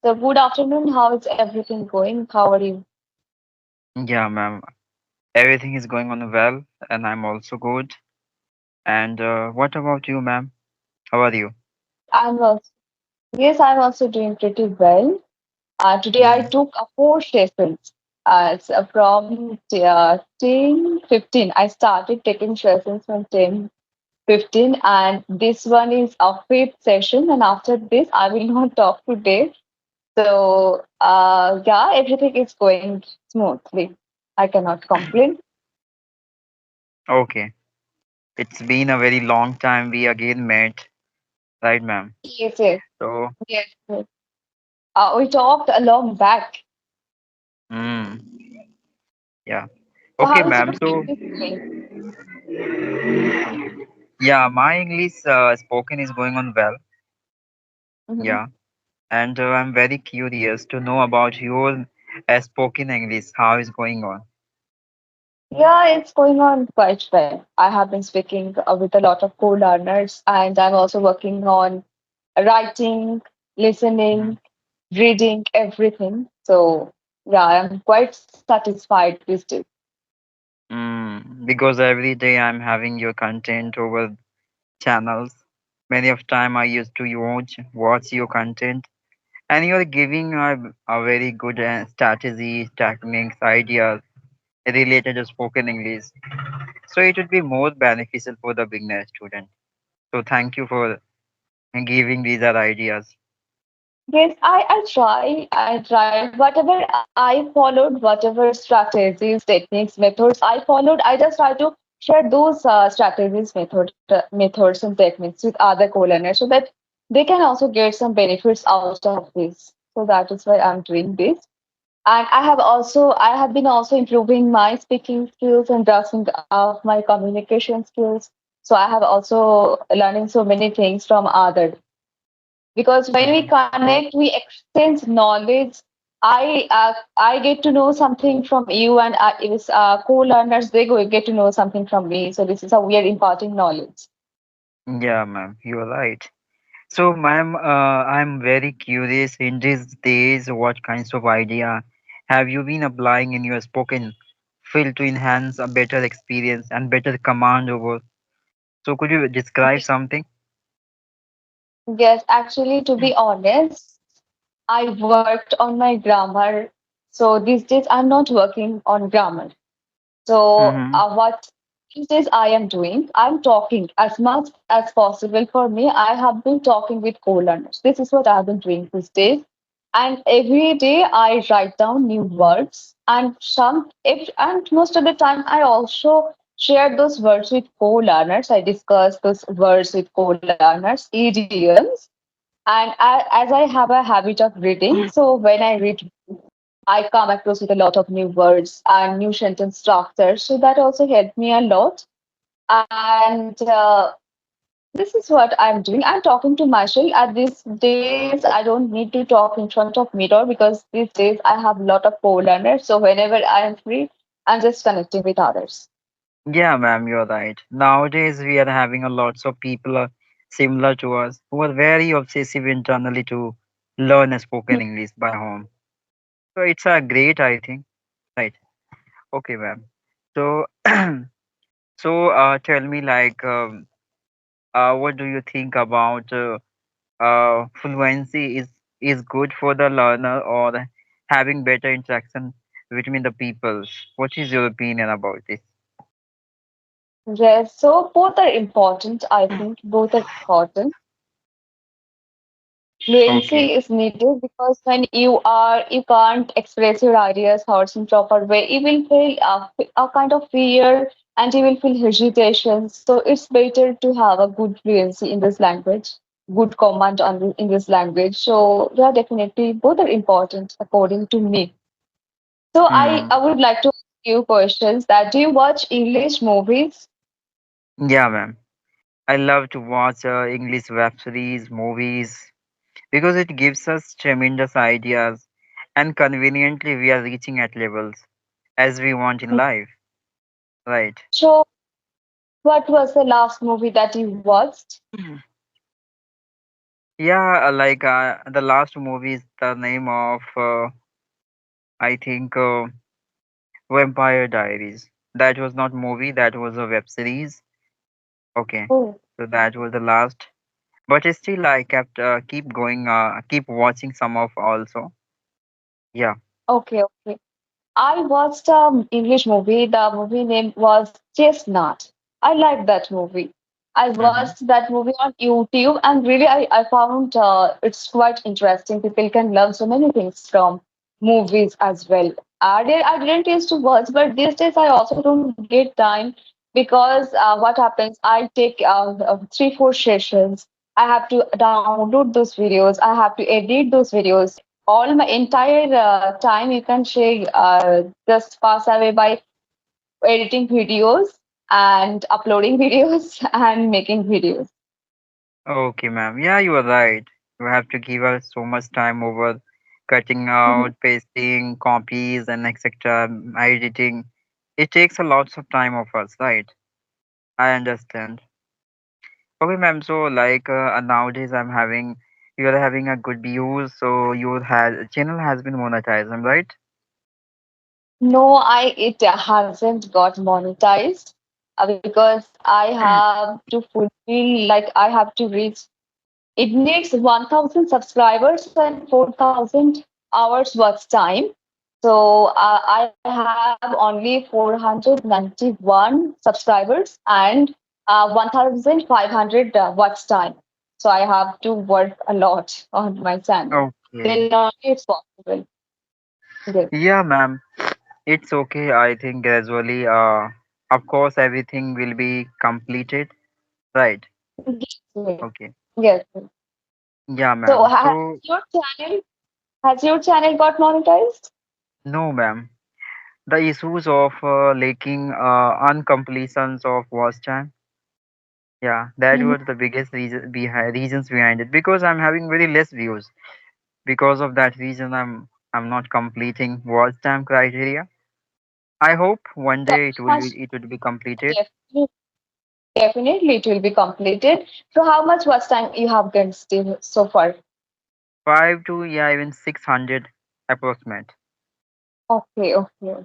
So good afternoon. How is everything going? How are you? Yeah, ma'am. Everything is going on well, and I'm also good. And what about you, ma'am? How are you? I'm also, yes, I'm also doing pretty well. Today I Mhm. took four sessions. From 10:15. I started taking sessions from 10:15, and this one is a fifth session. And after this, I will not talk today. So, yeah, everything is going smoothly. I cannot complain. Okay. It's been a very long time we again met, right, ma'am? Yes, yes, So, yes. Yes. We talked a long back. mm, yeah. So Okay, how is ma'am. your So, English going? yeah, my English spoken is going on well. Mhm. Yeah. And I'm very curious to know about your spoken English. How is going on? Yeah, it's going on quite well. I have been speaking with a lot of co-learners, and I'm also working on writing, listening, reading, everything. So, yeah, I'm quite satisfied these days. Because every day I'm having your content over channels. Many of time I used to watch your content, and you're giving a very good strategy, techniques, ideas related to spoken English. So it would be more beneficial for the beginner student. So thank you for giving these are ideas. Yes, I tried. Whatever I followed, whatever strategies, techniques, methods I followed, I just try to share those strategies, methods, and techniques with other co-learners so that they can also get some benefits out of this. So that is why I'm doing this. And I have been also improving my speaking skills and brushing up my communication skills. So I have also learning so many things from others because when we Mhm. connect we exchange knowledge. I get to know something from you, and if co-learners get to know something from me, so this is how we are imparting knowledge. Yeah, ma'am, you are right. So, ma'am, I'm very curious in these days, what kinds of idea have you been applying in your spoken field to enhance a better experience and better command over? So, could you describe something? Yes, actually, to be honest, I worked on my grammar. So these days I'm not working on grammar. So Mm-hmm. what these days I am doing, I'm talking as much as possible. For me, I have been talking with co-learners. This is what I've been doing these days. And every day I write down new words, and most of the time I also share those words with co-learners. I discuss those words with co-learners, idioms. And as I have a habit of reading, so when I read, I come across with a lot of new words and new sentence structures. So that also helped me a lot. And this is what I'm doing. I'm talking to myself. At these days, I don't need to talk in front of mirror because these days I have a lot of co-learners. So whenever I am free, I'm just connecting with others. Yeah, ma'am, you're right. Nowadays, we are having a lots of people similar to us who are very obsessive internally to learn a spoken English by home. So, it's a great, I think. Right. Okay, ma'am. So, tell me, like, what do you think about fluency is good for the learner or having better interaction between the peoples? What is your opinion about this? Yes, so both are important. I think both are important. Okay. Fluency is needed because when you can't express your ideas, thoughts in proper way, you will feel a kind of fear and you will feel hesitation. So it's better to have a good fluency in this language, good command in this language. So yeah, definitely both are important according to me. So Hmm. I would like to ask you questions that do you watch English movies? Yeah, ma'am. I love to watch English web series, movies, because it gives us tremendous ideas, and conveniently we are reaching at levels as we want in life, right? So what was the last movie that you watched? Yeah, like the last movie is the name of I think Vampire Diaries. That was not movie, that was a web series. Okay, Oh, so that was the last. But still, I kept keep going, keep watching some of also. Yeah. okay, okay. I watched English movie. The movie name was Chestnut. I liked that movie. I Mm-hmm. watched that movie on YouTube, and really, I found it's quite interesting. People can learn so many things from movies as well. I didn't used to watch, but these days I also don't get time because what happens? I take 3, 4 sessions. I have to download those videos. I have to edit those videos. All my entire time you can say just pass away by editing videos and uploading videos and making videos. Okay, ma'am. Yeah, you are right. You have to give us so much time over cutting Mhm. out, pasting, copies, and etc. Editing. It takes a lots of time of us, right? I understand. Okay, ma'am. So, like nowadays, you are having a good views, so your channel has been monetized, am I right? No, I it hasn't got monetized because I have to fulfill like I have to reach. It needs 1,000 subscribers and 4,000 hours watch time. So I have only 491 subscribers and 1,500 watch time. So I have to work a lot on my channel. Okay. Then only it's possible. Yes. Yeah, ma'am. It's okay. I think gradually, of course, everything will be completed, right? Yes. Okay. Yes. Yeah, So ma'am. So, your channel has your channel got monetized? no, ma'am. The issues of lacking uncompletions of watch time. Yeah, that Mhm. was the biggest reasons behind it. Because I'm having very less views. Because of that reason, I'm not completing watch time criteria. I hope one So day how much? it will be completed. Definitely. Definitely, it will be completed. So, how much watch time you have done still so far? 5 to even 600 approximate. Okay, okay.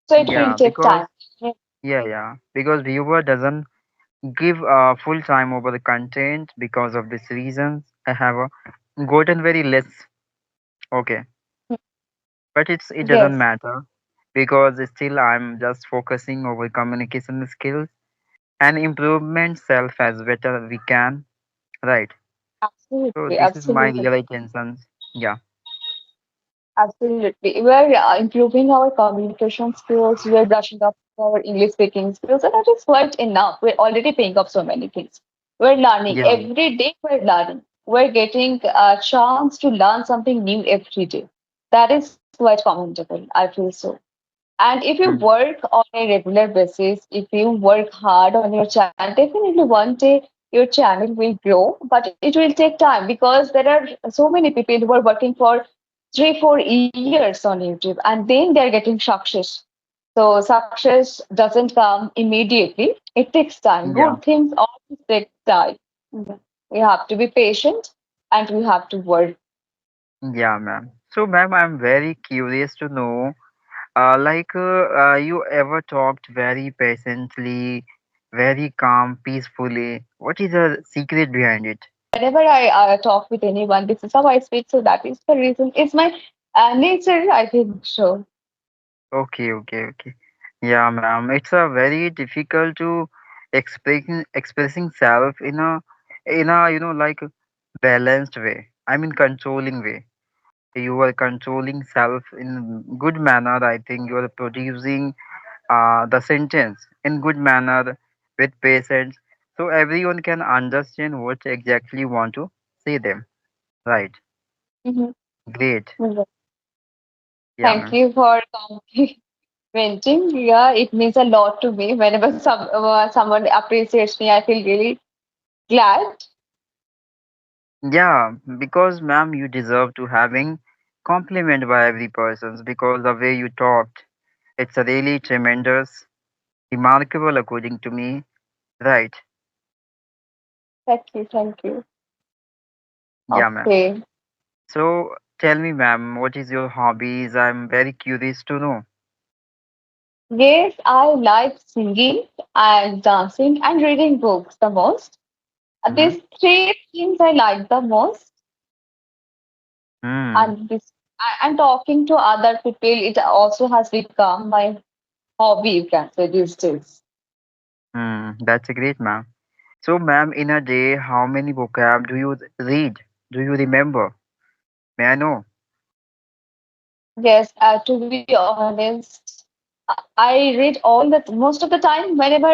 So it will Yeah, take because time. Yeah. yeah, because viewer doesn't give full time over the content. Because of this reasons, I have gotten very less. Okay, but it doesn't Yes, matter because still I'm just focusing over communication skills and improvement self as better we can. Right. So absolutely, this is my absolutely, real intentions. Yeah. absolutely. We're improving our communication skills. We're brushing up our English speaking skills, and that is quite enough. We're already paying up so many things. We're learning Yeah. every day. We're learning. We're getting a chance to learn something new every day. That is quite commendable. I feel so. And if you Mm. work on a regular basis, if you work hard on your channel, definitely one day your channel will grow, but it will take time because there are so many people who are working for 3, 4 years on YouTube and then they're getting success. So success doesn't come immediately. It takes time. Yeah. Good things always take time. We have to be patient and we have to work. Yeah, ma'am. So, ma'am, I'm very curious to know, you ever talked very patiently, very calm, peacefully. What is the secret behind it? Whenever I talk with anyone, this is how I speak. So that is the reason. It's my nature, I think so. Okay, okay, okay. Yeah, ma'am. It's a very difficult to expressing self in a balanced way. I mean controlling way. You are controlling self in good manner. I think you are producing the sentence in good manner with patience, so everyone can understand what exactly you want to say them. Right. Mhm. Great. Mhm. Yeah, Thank ma'am. you for complimenting. Yeah, it means a lot to me. Whenever someone appreciates me, I feel really glad. Yeah, because ma'am, you deserve to having compliment by every person because the way you talked, it's a really tremendous, remarkable according to me. Right. Thank you. Thank you. Yeah, ma'am. Okay. So tell me, ma'am, what is your hobbies? I'm very curious to know. Yes, I like singing and dancing and reading books the most. Mm-hmm. These three things I like the most. Hmm. And talking to other people, it also has become my hobby, you can say, these days. Hmm. That's a great, ma'am. So, ma'am, in a day, how many vocab do you read? Do you remember? May I know? Yes, to be honest, I read all the most of the time. Whenever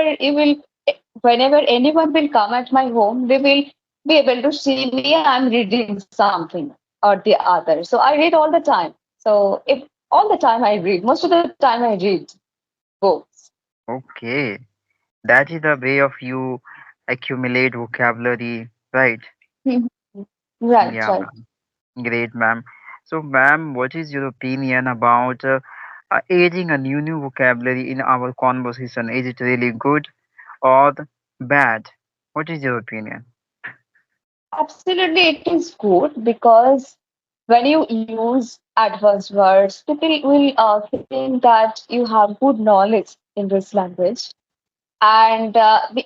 anyone will come at my home, they will be able to see me. I'm reading something or the other. So I read all the time. So if all the time I read, most of the time I read books. Okay. That is the way of you accumulate vocabulary, right? Right, Yeah, right. ma'am. Great, ma'am. So, ma'am, what is your opinion about adding a new vocabulary in our conversation? Is it really good or bad? What is your opinion? Absolutely, it is good because when you use advanced words, people will think that you have good knowledge in this language. And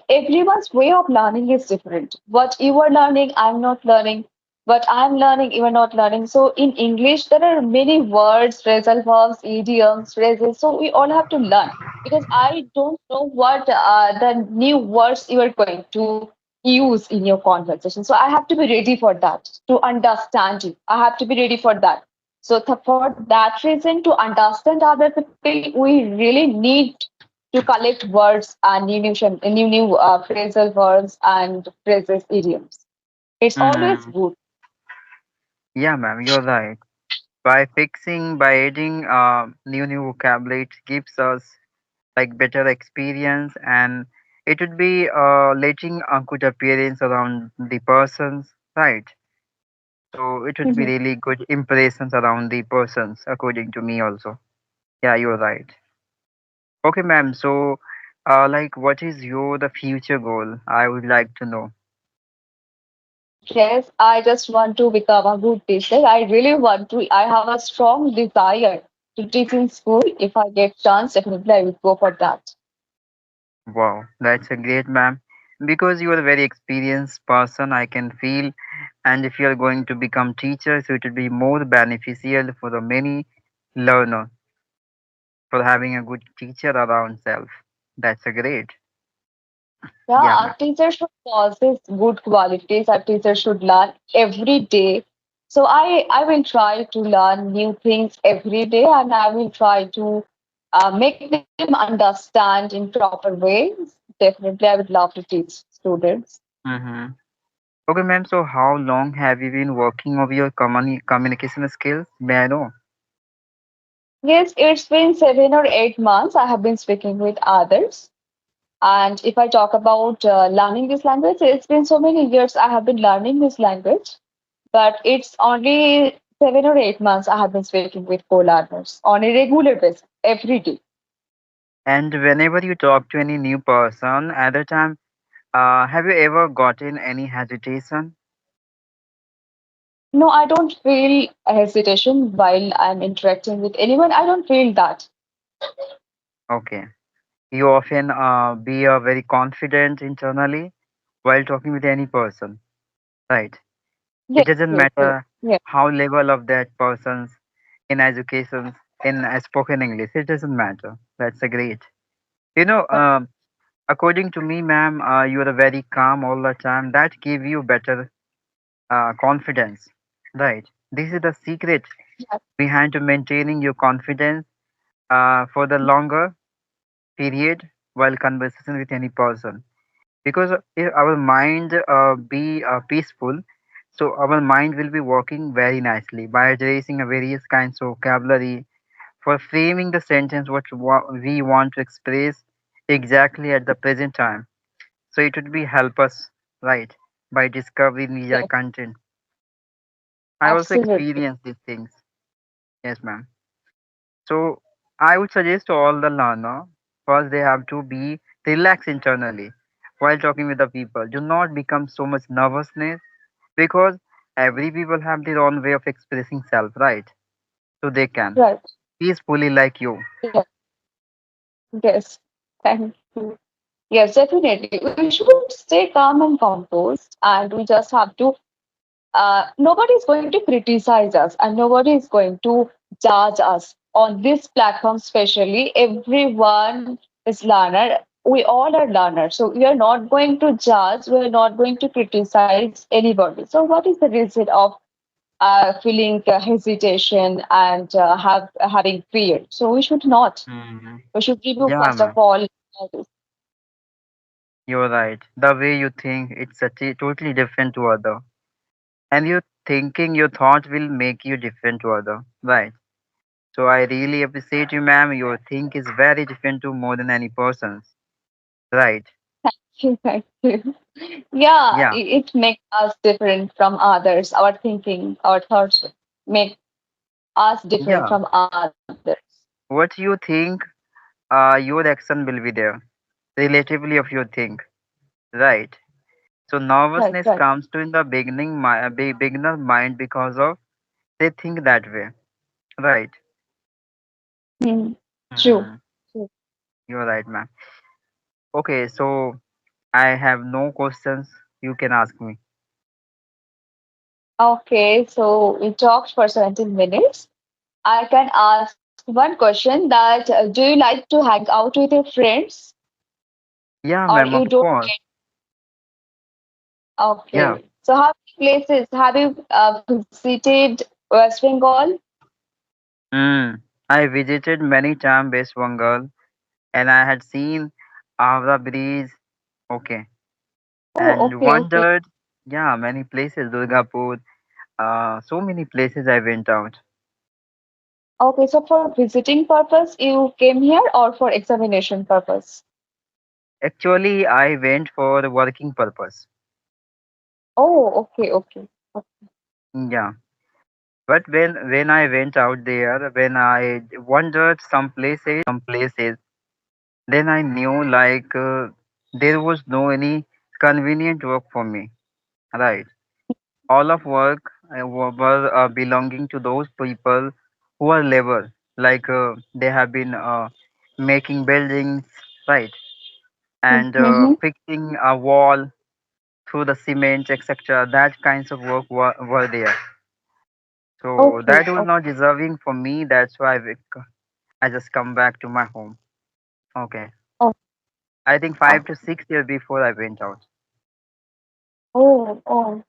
everyone's way of learning is different. What you are learning, I'm not learning. What I'm learning, you are not learning. So in English, there are many words, phrasal verbs, idioms, phrases. So we all have to learn because I don't know what the new words you are going to use in your conversation. So I have to be ready for that to understand you. I have to be ready for that. So for that reason, to understand other people, we really need to collect words and new phrasal verbs and phrases, idioms. It's always Mm, good. yeah, ma'am, you're right. By adding new vocabulary, it gives us like better experience, and it would be letting a good appearance around the persons, right? So it would be Mhm. really good impressions around the persons, according to me also. Yeah, you're right. Okay, ma'am. So, like, what is your the future goal? I would like to know. Yes, I just want to become a good teacher. I really want to. I have a strong desire to teach in school. If I get chance, definitely I will go for that. Wow, that's a great, ma'am. Because you are a very experienced person, I can feel. And if you are going to become teacher, so it would be more beneficial for the many learner for having a good teacher around self. That's a great. Yeah, Yeah, ma'am. a teacher should possess good qualities. A teacher should learn every day. So I will try to learn new things every day, and I will try to make them understand in proper ways. Definitely, I would love to teach students. Mm-hmm. Okay, ma'am. So, how long have you been working on your communication skills? May I know? Yes, it's been 7 or 8 months. I have been speaking with others. And if I talk about learning this language, it's been so many years I have been learning this language. But it's only 7 or 8 months I have been speaking with co-learners on a regular basis every day. And whenever you talk to any new person, at the time, have you ever gotten any hesitation? No, I don't feel a hesitation while I'm interacting with anyone. I don't feel that. Okay. You often be very confident internally while talking with any person, right? It Yes, doesn't yes, yes, matter yes, how level of that person's in education, in spoken English. It doesn't matter. That's a great. You know, according to me, ma'am, you are very calm all the time. That give you better confidence, right? This is the secret yes, behind to maintaining your confidence for the longer period while conversation with any person. Because if our mind be peaceful, so our mind will be working very nicely by addressing a various kinds of vocabulary for framing the sentence we want to express exactly at the present time. So it would be help us, right, by discovering media yes, content. I also absolutely. experience these things. Yes, ma'am. So I would suggest to all the learner, first they have to be relaxed internally while talking with the people. Do not become so much nervousness because every people have their own way of expressing self, right? So they can Right. peacefully like you. Yeah. Yes. Thank you. Yes, definitely. We should stay calm and composed, and we just have to. Nobody is going to criticize us, and nobody is going to judge us on this platform. Especially, everyone is learner. We all are learners, so we are not going to judge. We are not going to criticize anybody. So, what is the reason of feeling hesitation and having fear? So, we should not. Hmm. We should remove Yeah, first of man. all. You're right. The way you think, it's totally different to other. And your thinking, your thought will make you different to other. Right. So I really appreciate you, ma'am. Your think is very different to more than any person's. Right. Thank you. Yeah, Yeah. it makes us different from others. Our thinking, our thoughts make us different Yeah. from others. What you think, your action will be there. Relatively of your think. Right. So Right, nervousness right. comes to in the beginner mind because of they think that way. Right. Hmm. True. Hmm. True. You're right, ma'am. Okay, so I have no questions. You can ask me. Okay, so we talked for 17 minutes. I can ask one question that do you like to hang out with your friends Yeah, or ma'am, you of don't? course. Yeah. Okay. So how many places have you visited West Bengal? Mm. I visited many times West Bengal and I had seen Avra Bridge. Okay. Oh, And okay, okay. wandered, yeah, many places, Durgapur. So many places I went out. Okay, so for visiting purpose, you came here or for examination purpose? Actually, I went for the working purpose. Oh, okay, okay. Yeah. But when I went out there, when I wandered some places, then I knew like there was no any convenient work for me. Right. All of work were belonging to those people who are labor. Like they have been making buildings, right, and Mm-hmm. fixing a wall through the cement, etc. That kinds of work were there. So Okay, that was not deserving for me. That's why I just come back to my home. Okay. oh, I think five to okay. 6 years before I went out. Oh, oh.